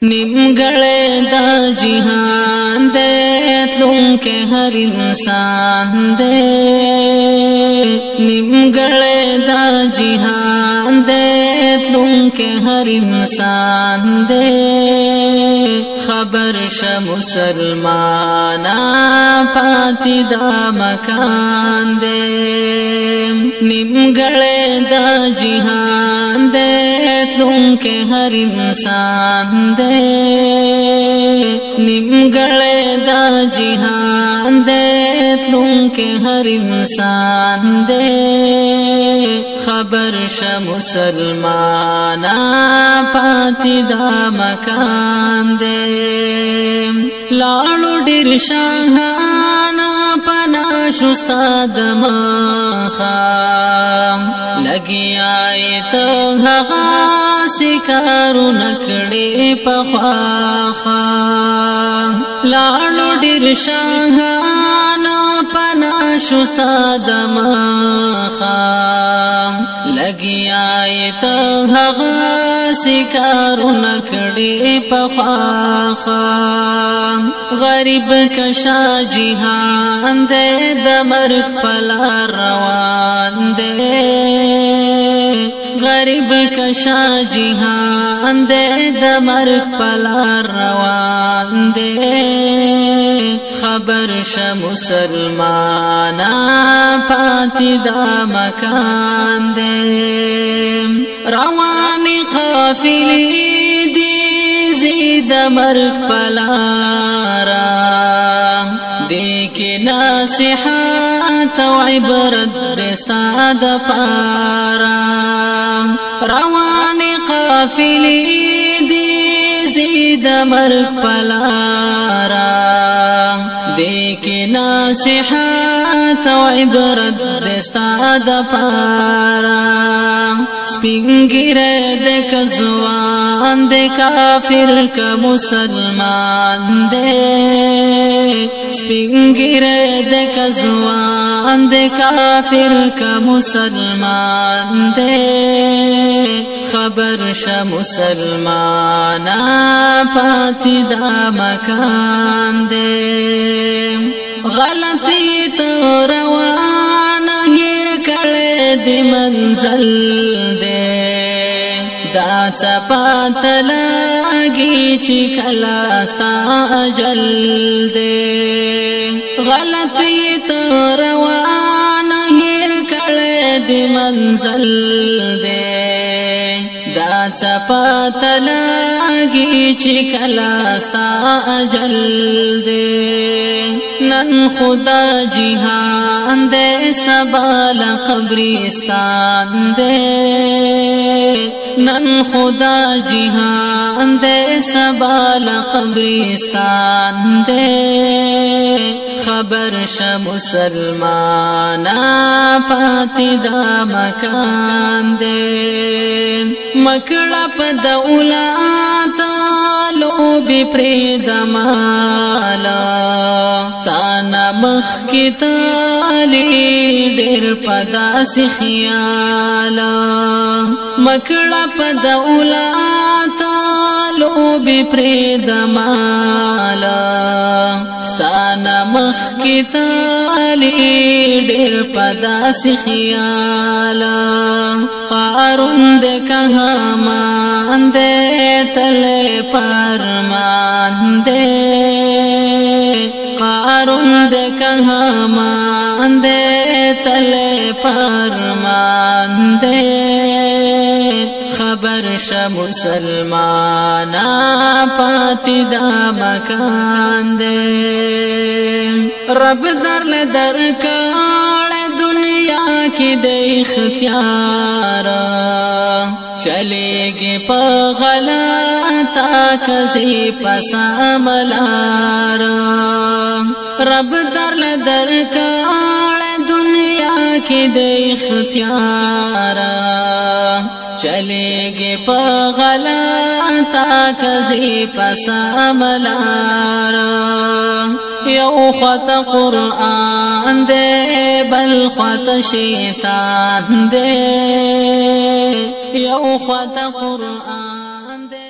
نیمګړې دا جهان دې تلونکې هر انسان دې نیمګړې دا جهان دې تلونکې هر انسان دې خبر شه مسلمانا پاتې دا مکان دې نیمګړې دا جهان دې تلونکې هر انسان دې نیمګړې دا جهان دې تلونکې هر انسان دې خبر شه مسلمانا پاتې دا مکان دې لاړو ډېر شاهانا پنا شستا د مخام لګیاي ته هغه سکارو نکړې پخوا لاړو ډېر شاهانا پنا شستا د مخام لګیاي ته هغه سکارو نکړې پخوا غریب کشا جهان دې د مرګ په لار روان دې غریب کشا جهان دې د مرګ په لار روان دې خبر شه مسلمانا پاتې دا مکان دې روان قافلې دې زید مرګ په لار دې کې نصيحت او عبرت دستا د پارا روان قافلې دې زید مرګ په لار دې کې نصيحت او عبرت دستا د پارا سپینګره د کزوان د کافر ک مسلمان دې سپینګره د کزوان د کافر ک مسلمان دې خبر شه مسلمانا پاتې دا مکان دې غلطی تو روان هیر کړه دې منزل دې دا چپات لګي چې کلا ستا اجل دې غلطی تو روان هیر کړه دې منزل دې دا چپات لګي چې کلا ستا اجل دې نن خدا جهان دې سبا قبرستان دې نن خدا جهان دې سبا قبرستان دې خبر شه مسلمانا پاتې دا مکان دې مکړه په دولت لوبي پرې دمالا تانا مخ کی تالی ډېر پداس خیال مکړه په دولت لوبي پرې دمالا ستانا مخ کی تالی ډېر پداس خیال قارون دې کها مان دې تل پرمان دې قارون دې کها مان دې تل پرمان دې خبر شه مسلمانا پاتې دا مکان دې رب درل درکړ دنیا کې د اختیار چلےږي په غلطه کزي پساملار رب درل درکړ دنیا کې د اختیار چلےږي په غلطه کزي پساملار یو خط قرآن دے بل خط شیطان دے یو خط قرآن دے